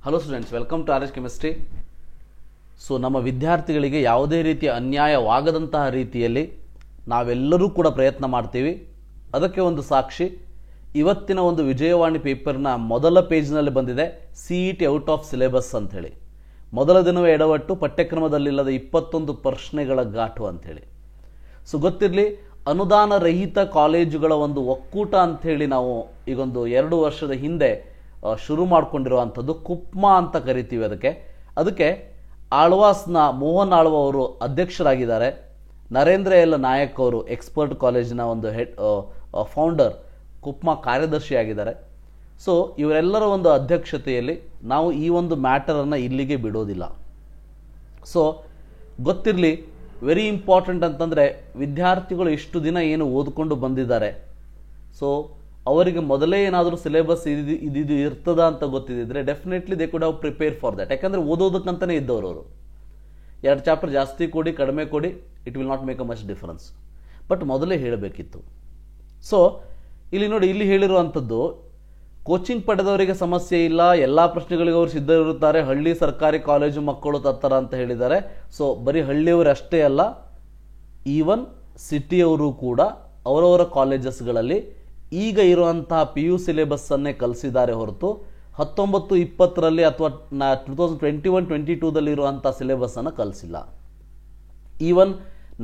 Hello students, welcome to RS chemistry. So ನಮ್ಮ ವಿದ್ಯಾರ್ಥಿಗಳಿಗೆ ಯಾವುದೇ ರೀತಿಯ ಅನ್ಯಾಯವಾಗದಂತಹ ರೀತಿಯಲ್ಲಿ ನಾವೆಲ್ಲರೂ ಕೂಡ ಪ್ರಯತ್ನ ಮಾಡ್ತೀವಿ. ಅದಕ್ಕೆ ಒಂದು ಸಾಕ್ಷಿ ಇವತ್ತಿನ ಒಂದು ವಿಜಯವಾಣಿ ಪೇಪರ್ನ ಮೊದಲ ಪೇಜ್ನಲ್ಲಿ ಬಂದಿದೆ CET ಔಟ್ ಆಫ್ ಸಿಲೆಬಸ್ ಅಂಥೇಳಿ. ಮೊದಲ ದಿನವೇ ಎಡವಟ್ಟು ಪಠ್ಯಕ್ರಮದಲ್ಲಿಲ್ಲದ 21 ಪ್ರಶ್ನೆಗಳ ಘಾಟು ಅಂಥೇಳಿ. ಸೊ ಗೊತ್ತಿರಲಿ, ಅನುದಾನ ರಹಿತ ಕಾಲೇಜುಗಳ ಒಂದು ಒಕ್ಕೂಟ ಅಂಥೇಳಿ ನಾವು ಈಗೊಂದು 2 ವರ್ಷದ ಹಿಂದೆ ಶುರು ಮಾಡಿಕೊಂಡಿರುವಂಥದ್ದು ಕುಪ್ಮಾ ಅಂತ ಕರಿತೀವಿ. ಅದಕ್ಕೆ ಆಳ್ವಾಸ್ನ ಮೋಹನ್ ಆಳ್ವ ಅವರು ಅಧ್ಯಕ್ಷರಾಗಿದ್ದಾರೆ. ನರೇಂದ್ರ ಎಲ್ ನಾಯಕ್ ಅವರು ಎಕ್ಸ್ಪರ್ಟ್ ಕಾಲೇಜಿನ ಒಂದು ಫೌಂಡರ್, ಕುಪ್ಮಾ ಕಾರ್ಯದರ್ಶಿಯಾಗಿದ್ದಾರೆ. ಸೊ ಇವರೆಲ್ಲರ ಒಂದು ಅಧ್ಯಕ್ಷತೆಯಲ್ಲಿ ನಾವು ಈ ಒಂದು ಮ್ಯಾಟರನ್ನು ಇಲ್ಲಿಗೆ ಬಿಡೋದಿಲ್ಲ. ಸೊ ಗೊತ್ತಿರಲಿ, ವೆರಿ ಇಂಪಾರ್ಟೆಂಟ್ ಅಂತಂದರೆ ವಿದ್ಯಾರ್ಥಿಗಳು ಇಷ್ಟು ದಿನ ಏನು ಓದ್ಕೊಂಡು ಬಂದಿದ್ದಾರೆ, ಸೊ ಅವರಿಗೆ ಮೊದಲೇ ಏನಾದರೂ ಸಿಲೆಬಸ್ ಇದು ಇರ್ತದ ಅಂತ ಗೊತ್ತಿದ್ದರೆ definitely they could have prepare for that. ಯಾಕಂದರೆ ಓದೋದಕ್ಕಂತಲೇ ಇದ್ದವರು ಅವರು. 2 ಚಾಪ್ಟರ್ ಜಾಸ್ತಿ ಕೊಡಿ ಕಡಿಮೆ ಕೊಡಿ, it will not make a much difference. But ಮೊದಲೇ ಹೇಳಬೇಕಿತ್ತು. ಸೊ ಇಲ್ಲಿ ನೋಡಿ, ಇಲ್ಲಿ ಹೇಳಿರುವಂಥದ್ದು ಕೋಚಿಂಗ್ ಪಡೆದವರಿಗೆ ಸಮಸ್ಯೆ ಇಲ್ಲ, ಎಲ್ಲ ಪ್ರಶ್ನೆಗಳಿಗೆ ಅವರು ಸಿದ್ಧ ಇರುತ್ತಾರೆ, ಹಳ್ಳಿ ಸರ್ಕಾರಿ ಕಾಲೇಜು ಮಕ್ಕಳು ತತ್ತರ ಅಂತ ಹೇಳಿದ್ದಾರೆ. ಸೊ ಬರೀ ಹಳ್ಳಿಯವರು ಅಷ್ಟೇ ಅಲ್ಲ, ಈವನ್ ಸಿಟಿಯವರು ಕೂಡ ಅವರವರ ಕಾಲೇಜಸ್ಗಳಲ್ಲಿ ಈಗ ಇರುವಂತಹ PU ಸಿಲೆಬಸ್ಸನ್ನೇ ಕಲಿಸಿದ್ದಾರೆ ಹೊರತು 19-20ರಲ್ಲಿ ಅಥವಾ 2021-22ದಲ್ಲಿ ಇರುವಂಥ ಸಿಲೆಬಸ್ಸನ್ನು ಕಲಿಸಿಲ್ಲ. ಈವನ್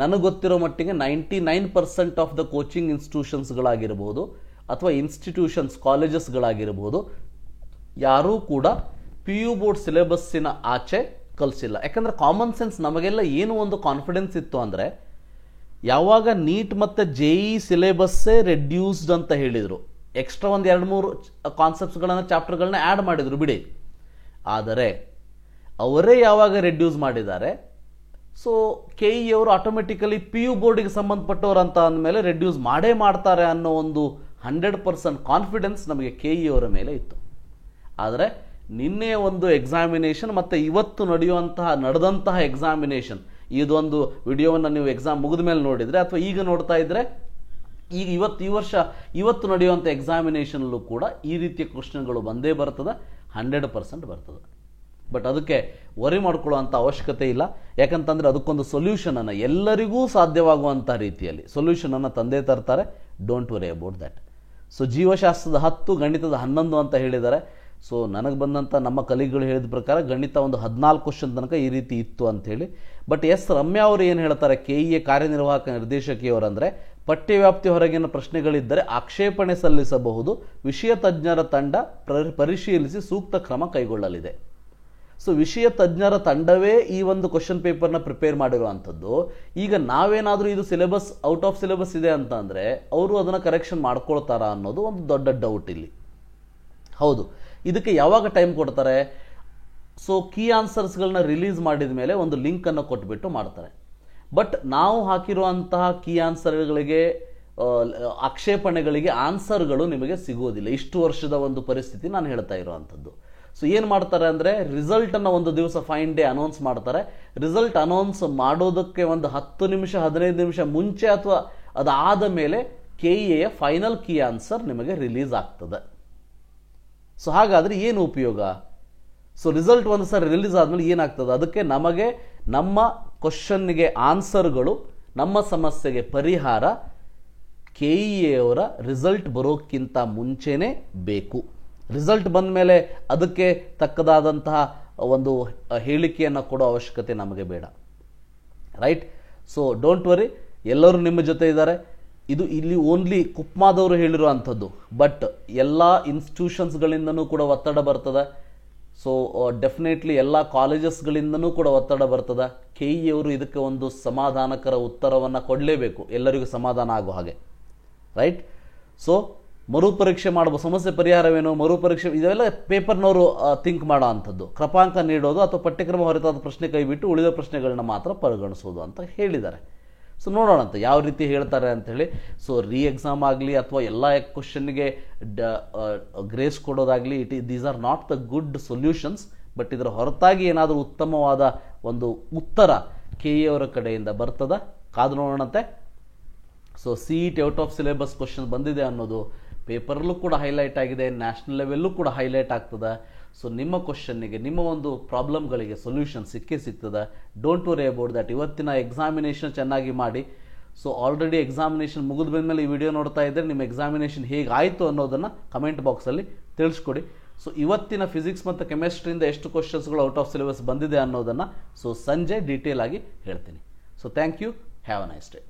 ನನಗೆ ಗೊತ್ತಿರೋ ಮಟ್ಟಿಗೆ 99% ಆಫ್ ದ ಕೋಚಿಂಗ್ ಇನ್ಸ್ಟಿಟ್ಯೂಷನ್ಸ್ಗಳಾಗಿರ್ಬೋದು ಅಥವಾ ಇನ್ಸ್ಟಿಟ್ಯೂಷನ್ಸ್ ಕಾಲೇಜಸ್ಗಳಾಗಿರ್ಬೋದು, ಯಾರೂ ಕೂಡ PU ಬೋರ್ಡ್ ಸಿಲೆಬಸ್ಸಿನ ಆಚೆ ಕಲಿಸಿಲ್ಲ. ಯಾಕಂದರೆ ಕಾಮನ್ ಸೆನ್ಸ್ ನಮಗೆಲ್ಲ ಏನು ಒಂದು ಕಾನ್ಫಿಡೆನ್ಸ್ ಇತ್ತು ಅಂದರೆ, ಯಾವಾಗ ನೀಟ್ ಮತ್ತು JEE ಸಿಲೆಬಸ್ಸೇ ರೆಡ್ಯೂಸ್ಡ್ ಅಂತ ಹೇಳಿದರು, ಎಕ್ಸ್ಟ್ರಾ ಒಂದು 2-3 ಕಾನ್ಸೆಪ್ಟ್ಸ್ಗಳನ್ನು ಚಾಪ್ಟರ್ಗಳನ್ನ ಆ್ಯಡ್ ಮಾಡಿದರು ಬಿಡಿ. ಆದರೆ ಅವರೇ ಯಾವಾಗ ರೆಡ್ಯೂಸ್ ಮಾಡಿದ್ದಾರೆ, ಸೊ KE ಅವರು ಆಟೋಮೆಟಿಕಲಿ PU ಬೋರ್ಡಿಗೆ ಸಂಬಂಧಪಟ್ಟವರು ಅಂತ ಅಂದಮೇಲೆ ರೆಡ್ಯೂಸ್ ಮಾಡೇ ಮಾಡ್ತಾರೆ ಅನ್ನೋ ಒಂದು 100% ಕಾನ್ಫಿಡೆನ್ಸ್ ನಮಗೆ KE ಅವರ ಮೇಲೆ ಇತ್ತು. ಆದರೆ ನಿನ್ನೆ ಒಂದು ಎಕ್ಸಾಮಿನೇಷನ್ ಮತ್ತು ಇವತ್ತು ನಡೆದಂತಹ ಎಕ್ಸಾಮಿನೇಷನ್, ಇದೊಂದು ವಿಡಿಯೋವನ್ನು ನೀವು ಎಕ್ಸಾಮ್ ಮುಗಿದ ಮೇಲೆ ನೋಡಿದರೆ ಅಥವಾ ಈಗ ನೋಡ್ತಾ ಇದ್ದರೆ, ಈಗ ಇವತ್ತು ನಡೆಯುವಂಥ ಎಕ್ಸಾಮಿನೇಷನಲ್ಲೂ ಕೂಡ ಈ ರೀತಿಯ ಕ್ವಶನ್ಗಳು ಬಂದೇ ಬರ್ತದೆ, 100% ಬರ್ತದೆ. ಬಟ್ ಅದಕ್ಕೆ ವರಿ ಮಾಡ್ಕೊಳ್ಳುವಂಥ ಅವಶ್ಯಕತೆ ಇಲ್ಲ. ಯಾಕಂತಂದರೆ ಅದಕ್ಕೊಂದು ಸೊಲ್ಯೂಷನನ್ನು, ಎಲ್ಲರಿಗೂ ಸಾಧ್ಯವಾಗುವಂಥ ರೀತಿಯಲ್ಲಿ ಸೊಲ್ಯೂಷನನ್ನು ತಂದೇ ತರ್ತಾರೆ. Don't worry about that. So ಜೀವಶಾಸ್ತ್ರದ 10, ಗಣಿತದ 11 ಅಂತ ಹೇಳಿದ್ದಾರೆ. ಸೊ ನನಗೆ ಬಂದಂಥ ನಮ್ಮ ಕಲಿಗಳು ಹೇಳಿದ ಪ್ರಕಾರ ಗಣಿತ ಒಂದು 14 ಕ್ವಶನ್ ತನಕ ಈ ರೀತಿ ಇತ್ತು ಅಂಥೇಳಿ. ಬಟ್ ರಮ್ಯಾ ಅವರು ಏನು ಹೇಳ್ತಾರೆ, KE ಕಾರ್ಯನಿರ್ವಾಹಕ ನಿರ್ದೇಶಕಿಯವರಂದರೆ, ಪಠ್ಯವ್ಯಾಪ್ತಿ ಹೊರಗಿನ ಪ್ರಶ್ನೆಗಳಿದ್ದರೆ ಆಕ್ಷೇಪಣೆ ಸಲ್ಲಿಸಬಹುದು, ವಿಷಯ ತಜ್ಞರ ತಂಡ ಪರಿಶೀಲಿಸಿ ಸೂಕ್ತ ಕ್ರಮ ಕೈಗೊಳ್ಳಲಿದೆ. ಸೊ ವಿಷಯ ತಜ್ಞರ ತಂಡವೇ ಈ ಒಂದು ಕ್ವಶನ್ ಪೇಪರ್ನ ಪ್ರಿಪೇರ್ ಮಾಡಿರುವಂಥದ್ದು. ಈಗ ನಾವೇನಾದರೂ ಇದು ಸಿಲೆಬಸ್ ಔಟ್ ಆಫ್ ಸಿಲೆಬಸ್ ಇದೆ ಅಂತ ಅಂದರೆ ಅವರು ಅದನ್ನು ಕರೆಕ್ಷನ್ ಮಾಡ್ಕೊಳ್ತಾರಾ ಅನ್ನೋದು ಒಂದು ದೊಡ್ಡ ಡೌಟ್ ಇಲ್ಲಿ. ಹೌದು, ಇದಕ್ಕೆ ಯಾವಾಗ ಟೈಮ್ ಕೊಡ್ತಾರೆ? ಸೊ ಕೀ ಆನ್ಸರ್ಸ್ಗಳನ್ನ ರಿಲೀಸ್ ಮಾಡಿದ ಮೇಲೆ ಒಂದು ಲಿಂಕನ್ನು ಕೊಟ್ಬಿಟ್ಟು ಮಾಡ್ತಾರೆ. ಬಟ್ ನಾವು ಹಾಕಿರುವಂತಹ ಕೀ ಆನ್ಸರ್ಗಳಿಗೆ, ಆಕ್ಷೇಪಣೆಗಳಿಗೆ ಆನ್ಸರ್ಗಳು ನಿಮಗೆ ಸಿಗೋದಿಲ್ಲ. ಇಷ್ಟು ವರ್ಷದ ಒಂದು ಪರಿಸ್ಥಿತಿ ನಾನು ಹೇಳ್ತಾ ಇರುವಂಥದ್ದು. ಸೊ ಏನು ಮಾಡ್ತಾರೆ ಅಂದರೆ, ರಿಸಲ್ಟನ್ನು ಒಂದು ದಿವಸ ಫೈನ್ ಡೇ ಅನೌನ್ಸ್ ಮಾಡ್ತಾರೆ. ರಿಸಲ್ಟ್ ಅನೌನ್ಸ್ ಮಾಡೋದಕ್ಕೆ ಒಂದು 10 ನಿಮಿಷ 15 ನಿಮಿಷ ಮುಂಚೆ ಅಥವಾ ಅದಾದ ಮೇಲೆ KEಯ ಫೈನಲ್ ಕೀ ಆನ್ಸರ್ ನಿಮಗೆ ರಿಲೀಸ್ ಆಗ್ತದೆ. ಸೊ ಹಾಗಾದರೆ ಏನು ಉಪಯೋಗ? ಸೊ ರಿಸಲ್ಟ್ ಒಂದು ಸಾರಿ ರಿಲೀಸ್ ಆದಮೇಲೆ ಏನಾಗ್ತದೆ, ಅದಕ್ಕೆ ನಮಗೆ ನಮ್ಮ ಕ್ವಶನ್ನಿಗೆ ಆನ್ಸರ್ಗಳು, ನಮ್ಮ ಸಮಸ್ಯೆಗೆ ಪರಿಹಾರ KEಯವರ ರಿಸಲ್ಟ್ ಬರೋಕ್ಕಿಂತ ಮುಂಚೆನೇ ಬೇಕು. ರಿಸಲ್ಟ್ ಬಂದ ಮೇಲೆ ಅದಕ್ಕೆ ತಕ್ಕದಾದಂತಹ ಒಂದು ಹೇಳಿಕೆಯನ್ನು ಕೊಡೋ ಅವಶ್ಯಕತೆ ನಮಗೆ ಬೇಡ. ರೈಟ್? ಸೊ ಡೋಂಟ್ ವರಿ, ಎಲ್ಲರೂ ನಿಮ್ಮ ಜೊತೆ ಇದ್ದಾರೆ. ಇದು ಇಲ್ಲಿ ಓನ್ಲಿ ಕುಪ್ಮಾದವರು ಹೇಳಿರುವಂಥದ್ದು, ಬಟ್ ಎಲ್ಲ ಇನ್ಸ್ಟಿಟ್ಯೂಷನ್ಸ್ಗಳಿಂದನೂ ಕೂಡ ಒತ್ತಡ ಬರ್ತದೆ. ಸೊ ಡೆಫಿನೆಟ್ಲಿ ಎಲ್ಲ ಕಾಲೇಜಸ್ಗಳಿಂದನೂ ಕೂಡ ಒತ್ತಡ ಬರ್ತದೆ. KEಯವರು ಇದಕ್ಕೆ ಒಂದು ಸಮಾಧಾನಕರ ಉತ್ತರವನ್ನು ಕೊಡಲೇಬೇಕು, ಎಲ್ಲರಿಗೂ ಸಮಾಧಾನ ಆಗೋ ಹಾಗೆ. ರೈಟ್? ಸೊ ಮರುಪರೀಕ್ಷೆ ಮಾಡುವ ಸಮಸ್ಯೆ ಪರಿಹಾರವೇನು, ಮರುಪರೀಕ್ಷೆ, ಇದೆಲ್ಲ ಪೇಪರ್ನವರು ಥಿಂಕ್ ಮಾಡೋ ಅಂಥದ್ದು. ಕ್ರಮಾಂಕ ನೀಡೋದು ಅಥವಾ ಪಠ್ಯಕ್ರಮ ಹೊರತಾದ ಪ್ರಶ್ನೆ ಕೈಬಿಟ್ಟು ಉಳಿದ ಪ್ರಶ್ನೆಗಳನ್ನ ಮಾತ್ರ ಪರಿಗಣಿಸೋದು ಅಂತ ಹೇಳಿದ್ದಾರೆ. ಸೊ ನೋಡೋಣ ಅಂತ ಯಾವ ರೀತಿ ಹೇಳ್ತಾರೆ ಅಂಥೇಳಿ. ಸೊ ಎಕ್ಸಾಮ್ ಆಗಲಿ ಅಥವಾ ಎಲ್ಲ ಕ್ವಶನ್ಗೆ ಗ್ರೇಸ್ ಕೊಡೋದಾಗಲಿ, these are not the good solutions. But ಇದರ ಹೊರತಾಗಿ ಏನಾದರೂ ಉತ್ತಮವಾದ ಒಂದು ಉತ್ತರ KEಯವರ ಕಡೆಯಿಂದ ಬರ್ತದ, ಕಾದು ನೋಡೋಣಂತೆ. So CET out of syllabus question ಬಂದಿದೆ ಅನ್ನೋದು ಪೇಪರಲ್ಲೂ ಕೂಡ ಹೈಲೈಟ್ ಆಗಿದೆ, ನ್ಯಾಷನಲ್ ಲೆವೆಲ್ಲೂ ಕೂಡ ಹೈಲೈಟ್ ಆಗ್ತದೆ. ಸೊ ನಿಮ್ಮ ಕ್ವಶನ್ನಿಗೆ, ನಿಮ್ಮ ಒಂದು ಪ್ರಾಬ್ಲಮ್ಗಳಿಗೆ ಸೊಲ್ಯೂಷನ್ ಸಿಕ್ಕೇ ಸಿಗ್ತದೆ. Don't worry about that. ಇವತ್ತಿನ ಎಕ್ಸಾಮಿನೇಷನ್ ಚೆನ್ನಾಗಿ ಮಾಡಿ. ಸೊ ಆಲ್ರೆಡಿ ಎಕ್ಸಾಮಿನೇಷನ್ ಮುಗಿದ ಬಂದಮೇಲೆ ಈ ವಿಡಿಯೋ ನೋಡ್ತಾ ಇದ್ದರೆ ನಿಮ್ಮ ಎಕ್ಸಾಮಿನೇಷನ್ ಹೇಗಾಯಿತು ಅನ್ನೋದನ್ನು ಕಮೆಂಟ್ ಬಾಕ್ಸಲ್ಲಿ ತಿಳಿಸ್ಕೊಡಿ. ಸೊ ಇವತ್ತಿನ ಫಿಸಿಕ್ಸ್ ಮತ್ತು ಕೆಮಿಸ್ಟ್ರಿಯಿಂದ ಎಷ್ಟು ಕ್ವಶನ್ಸ್ಗಳು ಔಟ್ ಆಫ್ ಸಿಲೆಬಸ್ ಬಂದಿದೆ ಅನ್ನೋದನ್ನು ಸೊ ಸಂಜೆ ಡೀಟೇಲ್ ಆಗಿ ಹೇಳ್ತೀನಿ. So thank you. Have a nice day.